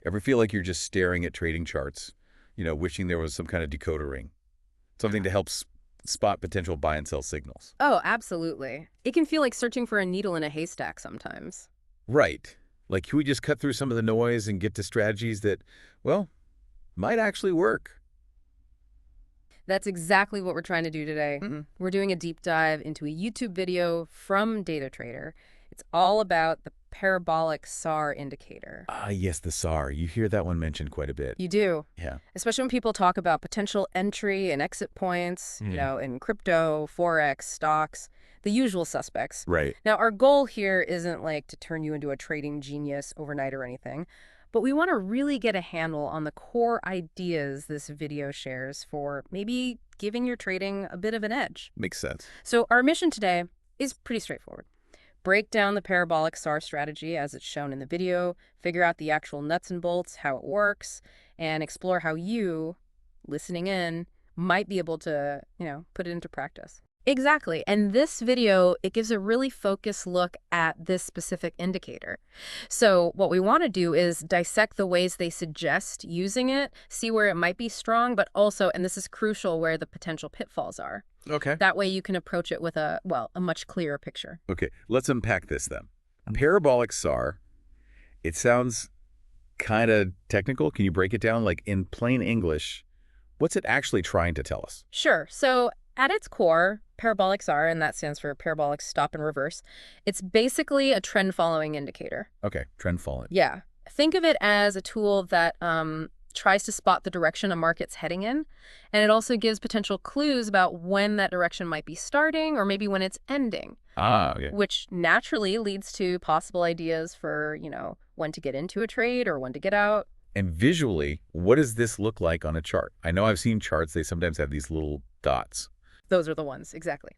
Ever feel like you're just staring at trading charts, wishing there was some kind of decoder ring, something to help spot potential buy and sell signals? Oh, absolutely. It can feel like searching for a needle in a haystack sometimes. Right. Like, can we just cut through some of the noise and get to strategies that, well, might actually work? That's exactly what we're trying to do today. We're doing a deep dive into a YouTube video from DataTrader. It's all about the parabolic SAR indicator. Ah, yes, the SAR. You hear that one mentioned quite a bit. You do, Yeah. especially when people talk about potential entry and exit points, in crypto, forex, stocks, the usual suspects. Right. Now, our goal here isn't like to turn you into a trading genius overnight or anything, but we want to really get a handle on the core ideas this video shares for maybe giving your trading a bit of an edge. Makes sense. So our mission today is pretty straightforward. Break down the parabolic SAR strategy as it's shown in the video, figure out the actual nuts and bolts, how it works, and explore how you, listening in, might be able to, put it into practice. Exactly. And this video, it gives a really focused look at this specific indicator. So what we want to do is dissect the ways they suggest using it, see where it might be strong, but also, and this is crucial, where the potential pitfalls are. Okay. That way you can approach it with a much clearer picture. Okay, let's unpack this then. Parabolic SAR, it sounds kind of technical. Can you break it down, like in plain English? What's it actually trying to tell us? Sure. So at its core, parabolic SAR, and that stands for parabolic stop and reverse, it's basically a trend following indicator. Okay, trend following. Yeah. Think of it as a tool that tries to spot the direction a market's heading in, and it also gives potential clues about when that direction might be starting or maybe when it's ending. Ah, okay. Which naturally leads to possible ideas for, when to get into a trade or when to get out. And visually, what does this look like on a chart? I know I've seen charts, they sometimes have these little dots. Those are the ones, exactly.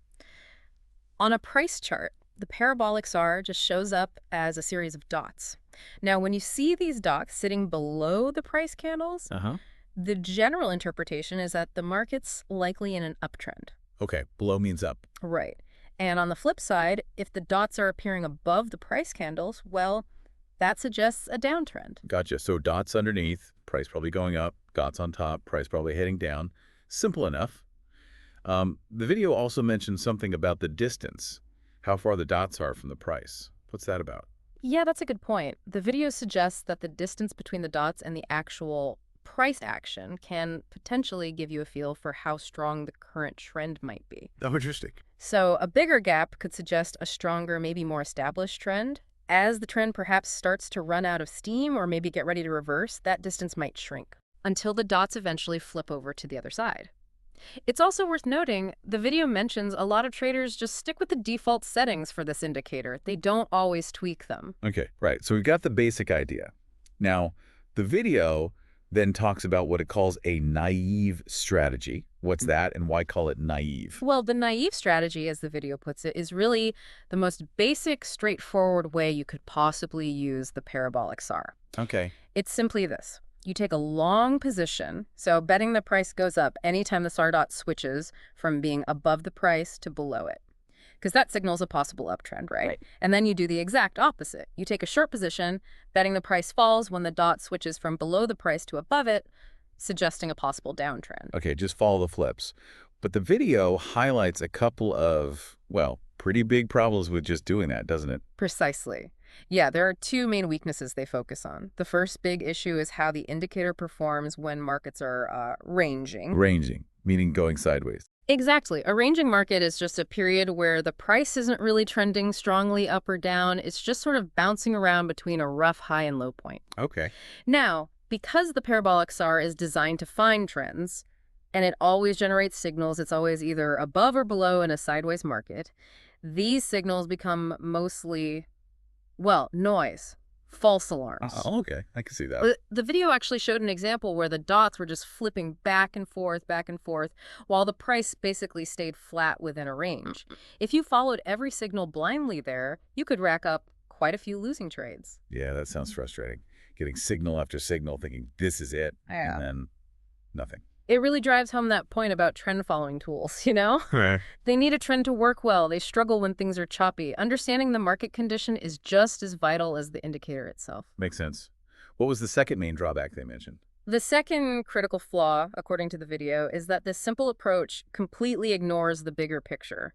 On a price chart, the parabolic SAR just shows up as a series of dots. Now, when you see these dots sitting below the price candles, the general interpretation is that the market's likely in an uptrend. Okay, below means up. Right. And on the flip side, if the dots are appearing above the price candles, well, that suggests a downtrend. Gotcha. So dots underneath, price probably going up, dots on top, price probably heading down. Simple enough. The video also mentioned something about the distance, how far the dots are from the price. What's that about? Yeah, that's a good point. The video suggests that the distance between the dots and the actual price action can potentially give you a feel for how strong the current trend might be. Oh, interesting. So a bigger gap could suggest a stronger, maybe more established trend. As the trend perhaps starts to run out of steam or maybe get ready to reverse, that distance might shrink until the dots eventually flip over to the other side. It's also worth noting, the video mentions a lot of traders just stick with the default settings for this indicator. They don't always tweak them. Okay, right. So we've got the basic idea. Now, the video then talks about what it calls a naive strategy. What's that, and why call it naive? Well, the naive strategy, as the video puts it, is really the most basic, straightforward way you could possibly use the parabolic SAR. Okay. It's simply this. You take a long position, so betting the price goes up anytime the SAR dot switches from being above the price to below it, because that signals a possible uptrend, right? And then you do the exact opposite. You take a short position, betting the price falls when the dot switches from below the price to above it, suggesting a possible downtrend. Okay, just follow the flips. But the video highlights a couple of, well, pretty big problems with just doing that, doesn't it? Precisely. Yeah, there are two main weaknesses they focus on. The first big issue is how the indicator performs when markets are ranging. Ranging, meaning going sideways. Exactly. A ranging market is just a period where the price isn't really trending strongly up or down. It's just sort of bouncing around between a rough high and low point. Okay. Now, because the parabolic SAR is designed to find trends, and it always generates signals, it's always either above or below in a sideways market, these signals become mostly, well, noise, false alarms. Oh, okay. I can see that. The video actually showed an example where the dots were just flipping back and forth, while the price basically stayed flat within a range. If you followed every signal blindly there, you could rack up quite a few losing trades. Yeah, that sounds frustrating. Getting signal after signal, thinking this is it, and then nothing. It really drives home that point about trend-following tools, Right. They need a trend to work well. They struggle when things are choppy. Understanding the market condition is just as vital as the indicator itself. Makes sense. What was the second main drawback they mentioned? The second critical flaw, according to the video, is that this simple approach completely ignores the bigger picture,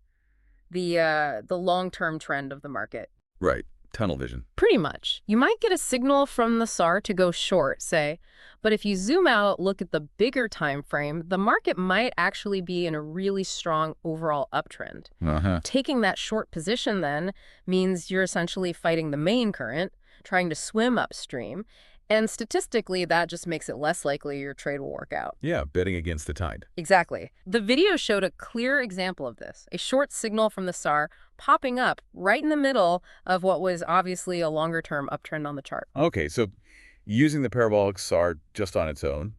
the long-term trend of the market. Right. Tunnel vision. Pretty much. You might get a signal from the SAR to go short, say, but if you zoom out, look at the bigger time frame, the market might actually be in a really strong overall uptrend. Uh-huh. Taking that short position then means you're essentially fighting the main current, trying to swim upstream, and statistically that just makes it less likely your trade will work out. Yeah, betting against the tide. Exactly. The video showed a clear example of this, a short signal from the SAR popping up right in the middle of what was obviously a longer-term uptrend on the chart. Okay, so using the parabolic SAR just on its own,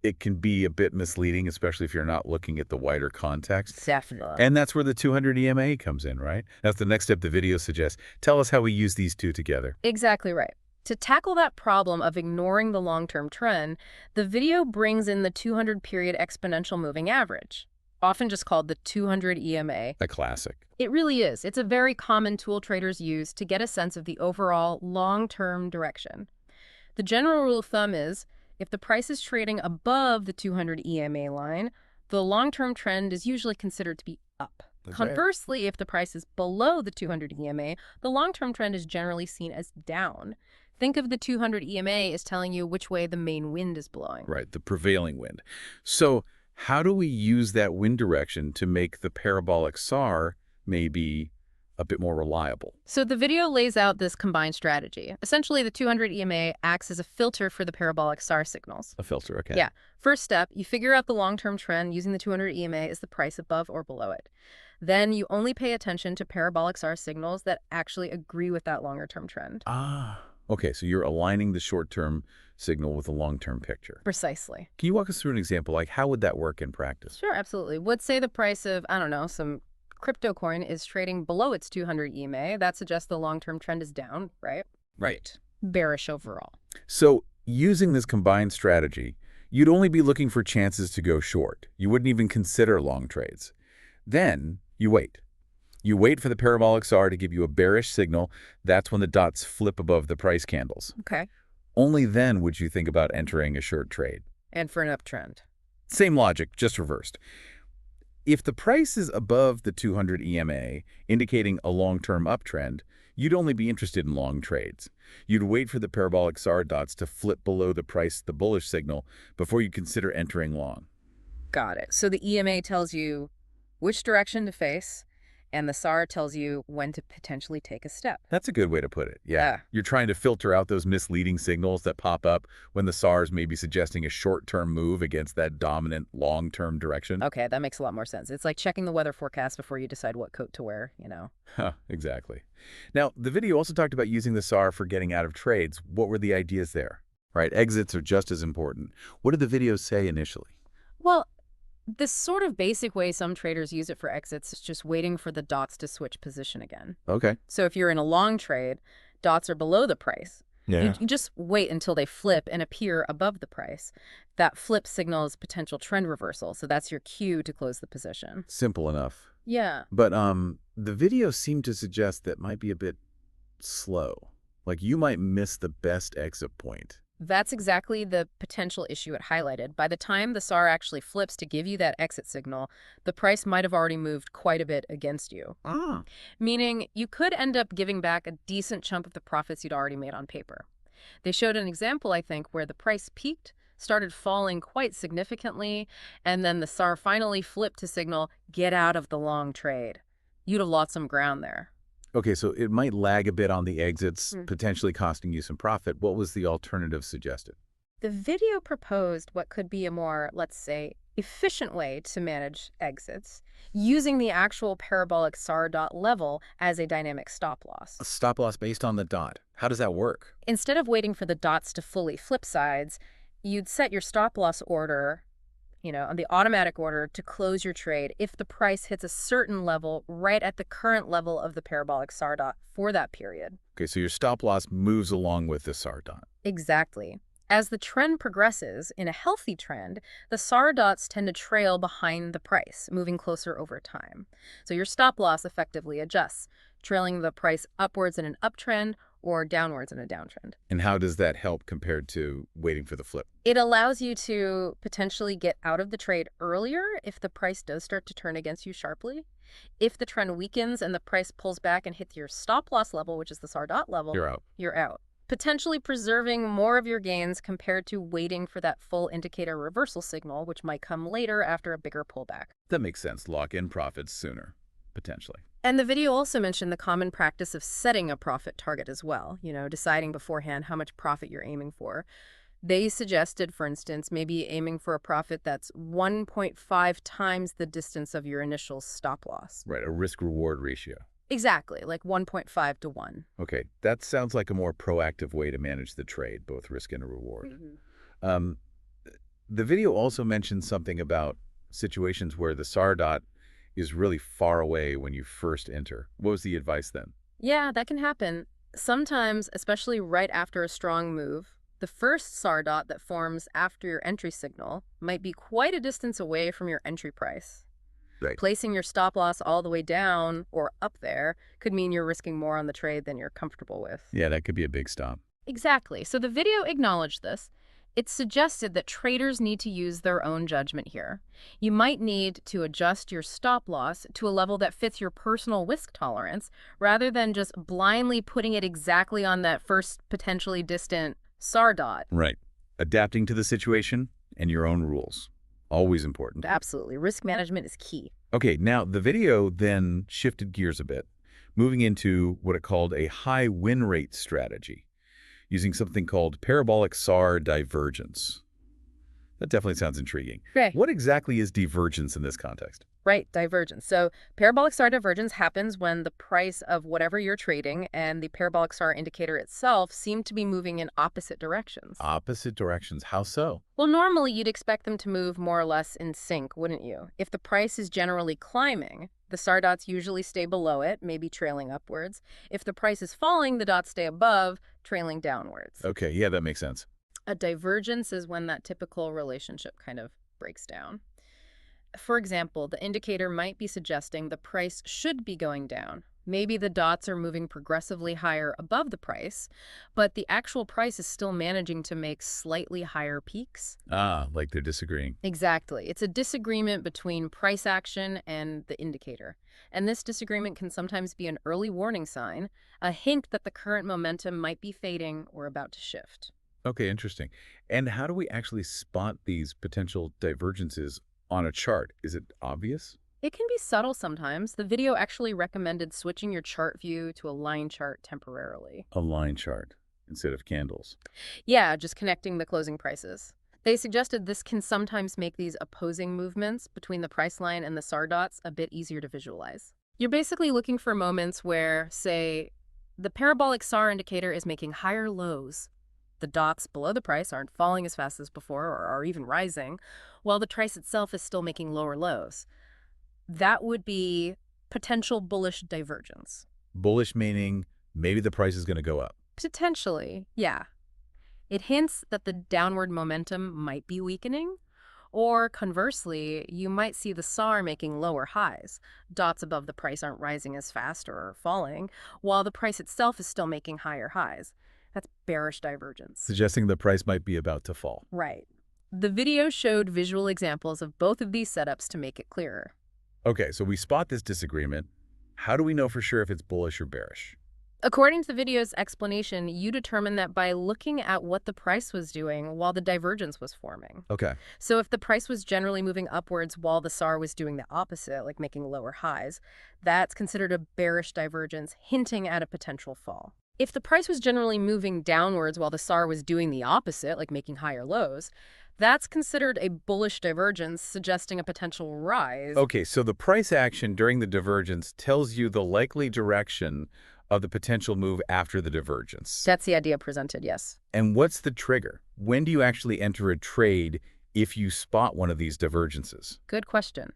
it can be a bit misleading, especially if you're not looking at the wider context. Definitely. And that's where the 200 EMA comes in, right? That's the next step the video suggests. Tell us how we use these two together. Exactly right. To tackle that problem of ignoring the long-term trend, the video brings in the 200-period exponential moving average, often just called the 200 EMA. A classic. It really is. It's a very common tool traders use to get a sense of the overall long-term direction. The general rule of thumb is, if the price is trading above the 200 EMA line, the long-term trend is usually considered to be up. That's right. Conversely, if the price is below the 200 EMA, the long-term trend is generally seen as down. Think of the 200 EMA as telling you which way the main wind is blowing. Right, the prevailing wind. So how do we use that wind direction to make the parabolic SAR maybe a bit more reliable? So the video lays out this combined strategy. Essentially, the 200 EMA acts as a filter for the parabolic SAR signals. A filter, okay. Yeah. First step, you figure out the long-term trend using the 200 EMA as the price above or below it. Then you only pay attention to parabolic SAR signals that actually agree with that longer-term trend. Ah, okay, so you're aligning the short-term signal with the long-term picture. Precisely. Can you walk us through an example? Like, how would that work in practice? Sure, absolutely. Let's say the price of, I don't know, some crypto coin is trading below its 200 EMA. That suggests the long-term trend is down, right? Right. Bearish overall. So using this combined strategy, you'd only be looking for chances to go short. You wouldn't even consider long trades. Then you wait. You wait for the parabolic SAR to give you a bearish signal. That's when the dots flip above the price candles. Okay. Only then would you think about entering a short trade. And for an uptrend. Same logic, just reversed. If the price is above the 200 EMA, indicating a long-term uptrend, you'd only be interested in long trades. You'd wait for the parabolic SAR dots to flip below the price, the bullish signal, before you consider entering long. Got it. So the EMA tells you which direction to face, and the SAR tells you when to potentially take a step. That's a good way to put it. Yeah. Yeah. You're trying to filter out those misleading signals that pop up when the SARs may be suggesting a short-term move against that dominant long-term direction. Okay, that makes a lot more sense. It's like checking the weather forecast before you decide what coat to wear, you know. Huh, exactly. Now, the video also talked about using the SAR for getting out of trades. What were the ideas there? Right, exits are just as important. What did the videos say initially? Well, this sort of basic way some traders use it for exits is just waiting for the dots to switch position again. Okay. So if you're in a long trade, dots are below the price. You just wait until they flip and appear above the price. That flip signals potential trend reversal, so that's your cue to close the position. Simple enough. Yeah. But the video seemed to suggest that might be a bit slow. Like you might miss the best exit point. That's exactly the potential issue it highlighted. By the time the SAR actually flips to give you that exit signal, the price might have already moved quite a bit against you. Ah. Meaning you could end up giving back a decent chunk of the profits you'd already made on paper. They showed an example, I think, where the price peaked, started falling quite significantly, and then the SAR finally flipped to signal, get out of the long trade. You'd have lost some ground there. Okay, so it might lag a bit on the exits, potentially costing you some profit. What was the alternative suggested? The video proposed what could be a more, let's say, efficient way to manage exits, using the actual parabolic SAR dot level as a dynamic stop loss. A stop loss based on the dot. How does that work? Instead of waiting for the dots to fully flip sides, you'd set your stop loss order, on the automatic order to close your trade if the price hits a certain level right at the current level of the parabolic SAR dot for that period. Okay, so your stop loss moves along with the SAR dot. Exactly. As the trend progresses, in a healthy trend, the SAR dots tend to trail behind the price, moving closer over time. So your stop loss effectively adjusts, trailing the price upwards in an uptrend or downwards in a downtrend. And how does that help compared to waiting for the flip? It allows you to potentially get out of the trade earlier if the price does start to turn against you sharply. If the trend weakens and the price pulls back and hits your stop loss level, which is the SAR dot level, You're out. you're out, potentially preserving more of your gains compared to waiting for that full indicator reversal signal, which might come later after a bigger pullback. That makes sense. Lock in profits sooner, potentially. And the video also mentioned the common practice of setting a profit target as well, deciding beforehand how much profit you're aiming for. They suggested, for instance, maybe aiming for a profit that's 1.5 times the distance of your initial stop loss. Right, a risk-reward ratio. Exactly, like 1.5 to 1. Okay, that sounds like a more proactive way to manage the trade, both risk and reward. Um, the video also mentioned something about situations where the SAR dot is really far away when you first enter. What was the advice then? Yeah, that can happen. Sometimes, especially right after a strong move, the first SAR dot that forms after your entry signal might be quite a distance away from your entry price. Right. Placing your stop loss all the way down or up there could mean you're risking more on the trade than you're comfortable with. Yeah, that could be a big stop. Exactly. So the video acknowledged this. It suggested that traders need to use their own judgment here. You might need to adjust your stop loss to a level that fits your personal risk tolerance rather than just blindly putting it exactly on that first potentially distant SAR dot. Right. Adapting to the situation and your own rules. Always important. Absolutely. Risk management is key. Okay, now the video then shifted gears a bit, moving into what it called a high win rate strategy, using something called Parabolic SAR divergence. That definitely sounds intriguing. Right. What exactly is divergence in this context? Right, divergence. So parabolic SAR divergence happens when the price of whatever you're trading and the parabolic SAR indicator itself seem to be moving in opposite directions. Opposite directions. How so? Well, normally you'd expect them to move more or less in sync, wouldn't you? If the price is generally climbing, the SAR dots usually stay below it, maybe trailing upwards. If the price is falling, the dots stay above, trailing downwards. Okay, yeah, that makes sense. A divergence is when that typical relationship kind of breaks down. For example, the indicator might be suggesting the price should be going down. Maybe the dots are moving progressively higher above the price, but the actual price is still managing to make slightly higher peaks. Ah, like they're disagreeing. Exactly. It's a disagreement between price action and the indicator. And this disagreement can sometimes be an early warning sign, a hint that the current momentum might be fading or about to shift. Okay, interesting. And how do we actually spot these potential divergences on a chart? Is it obvious? It can be subtle sometimes. The video actually recommended switching your chart view to a line chart temporarily. A line chart instead of candles. Yeah, just connecting the closing prices. They suggested this can sometimes make these opposing movements between the price line and the SAR dots a bit easier to visualize. You're basically looking for moments where, say, the parabolic SAR indicator is making higher lows. The dots below the price aren't falling as fast as before or are even rising, while the price itself is still making lower lows. That would be potential bullish divergence. Bullish meaning maybe the price is going to go up. Potentially, yeah. It hints that the downward momentum might be weakening, or conversely, you might see the SAR making lower highs. Dots above the price aren't rising as fast or falling, while the price itself is still making higher highs. That's bearish divergence. Suggesting the price might be about to fall. Right. The video showed visual examples of both of these setups to make it clearer. Okay, so we spot this disagreement. How do we know for sure if it's bullish or bearish? According to the video's explanation, you determine that by looking at what the price was doing while the divergence was forming. Okay. So if the price was generally moving upwards while the SAR was doing the opposite, like making lower highs, that's considered a bearish divergence, hinting at a potential fall. If the price was generally moving downwards while the SAR was doing the opposite, like making higher lows, that's considered a bullish divergence, suggesting a potential rise. Okay, so the price action during the divergence tells you the likely direction of the potential move after the divergence. That's the idea presented, yes. And what's the trigger? When do you actually enter a trade if you spot one of these divergences? Good question.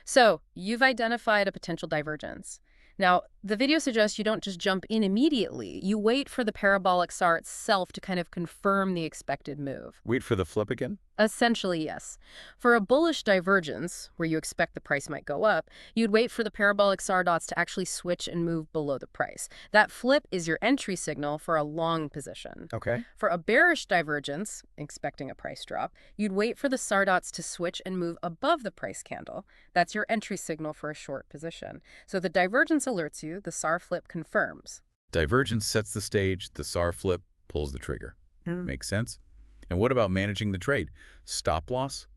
So you've identified a potential divergence. Now, the video suggests you don't just jump in immediately. You wait for the parabolic SAR itself to kind of confirm the expected move. Wait for the flip again? Essentially, yes. For a bullish divergence, where you expect the price might go up, you'd wait for the parabolic SAR dots to actually switch and move below the price. That flip is your entry signal for a long position. Okay. For a bearish divergence, expecting a price drop, you'd wait for the SAR dots to switch and move above the price candle. That's your entry signal for a short position. So the divergence alerts you, the SAR flip confirms. Divergence sets the stage, the SAR flip pulls the trigger. Makes sense? And what about managing the trade? Stop loss,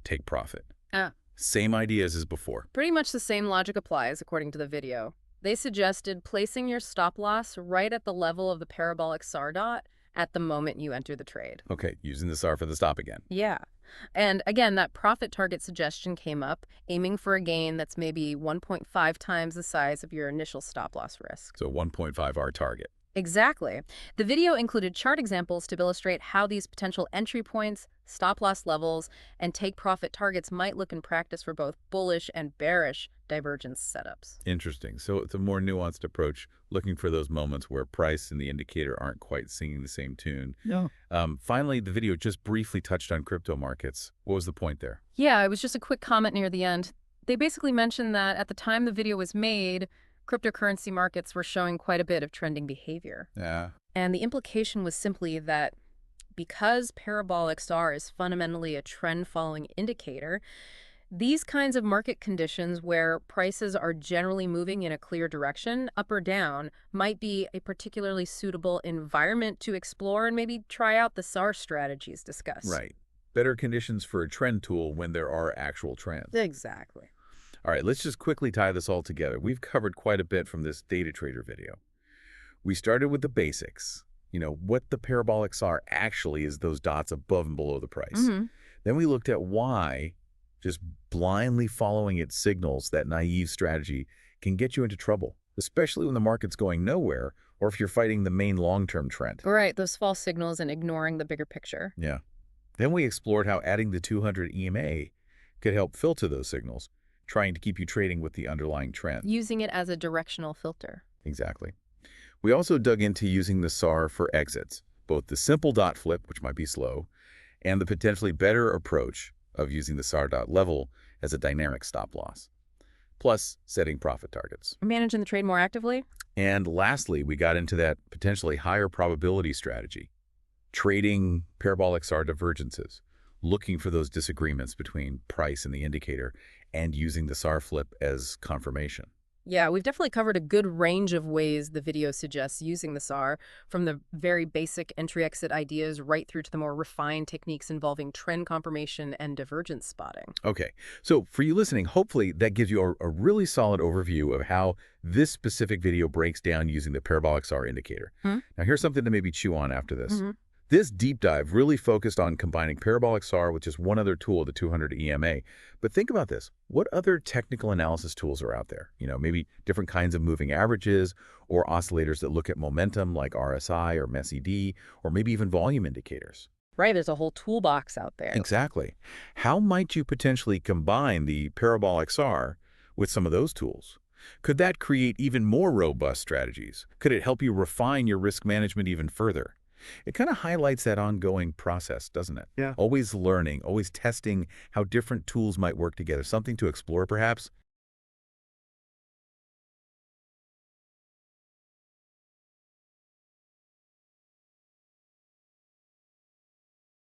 take profit. Ah, Same ideas as before. Pretty much the same logic applies, according to the video. They suggested placing your stop loss right at the level of the parabolic SAR dot at the moment you enter the trade. Okay, using the SAR for the stop again. Yeah. And again, that profit target suggestion came up, aiming for a gain that's maybe 1.5 times the size of your initial stop loss risk. So 1.5R target. Exactly. The video included chart examples to illustrate how these potential entry points, stop loss levels, and take profit targets might look in practice for both bullish and bearish divergence setups. Interesting. So it's a more nuanced approach, looking for those moments where price and the indicator aren't quite singing the same tune. No. Finally, the video just briefly touched on crypto markets. What was the point there? Yeah, it was just a quick comment near the end. They basically mentioned that at the time the video was made, cryptocurrency markets were showing quite a bit of trending behavior. Yeah. And the implication was simply that because parabolic SAR is fundamentally a trend-following indicator, these kinds of market conditions where prices are generally moving in a clear direction, up or down, might be a particularly suitable environment to explore and maybe try out the SAR strategies discussed. Right. Better conditions for a trend tool when there are actual trends. Exactly. All right, let's just quickly tie this all together. We've covered quite a bit from this data trader video. We started with the basics, what the parabolic SAR actually is, those dots above and below the price. Then we looked at why just blindly following its signals, that naive strategy, can get you into trouble, especially when the market's going nowhere or if you're fighting the main long-term trend. Right, those false signals and ignoring the bigger picture. Yeah. Then we explored how adding the 200 EMA could help filter those signals, trying to keep you trading with the underlying trend. Using it as a directional filter. Exactly. We also dug into using the SAR for exits, both the simple dot flip, which might be slow, and the potentially better approach of using the SAR dot level as a dynamic stop loss, plus setting profit targets. Managing the trade more actively? And lastly, we got into that potentially higher probability strategy, trading parabolic SAR divergences, looking for those disagreements between price and the indicator, and using the SAR flip as confirmation. Yeah, we've definitely covered a good range of ways the video suggests using the SAR, from the very basic entry-exit ideas right through to the more refined techniques involving trend confirmation and divergence spotting. Okay, so for you listening, hopefully that gives you a really solid overview of how this specific video breaks down using the parabolic SAR indicator. Now here's something to maybe chew on after this. This deep dive really focused on combining parabolic SAR with just one other tool, the 200 EMA. But think about this. What other technical analysis tools are out there? Maybe different kinds of moving averages or oscillators that look at momentum like RSI or MESED, or maybe even volume indicators. Right, there's a whole toolbox out there. Exactly. How might you potentially combine the parabolic SAR with some of those tools? Could that create even more robust strategies? Could it help you refine your risk management even further? It kind of highlights that ongoing process, doesn't it? Yeah. Always learning, always testing how different tools might work together. Something to explore, perhaps,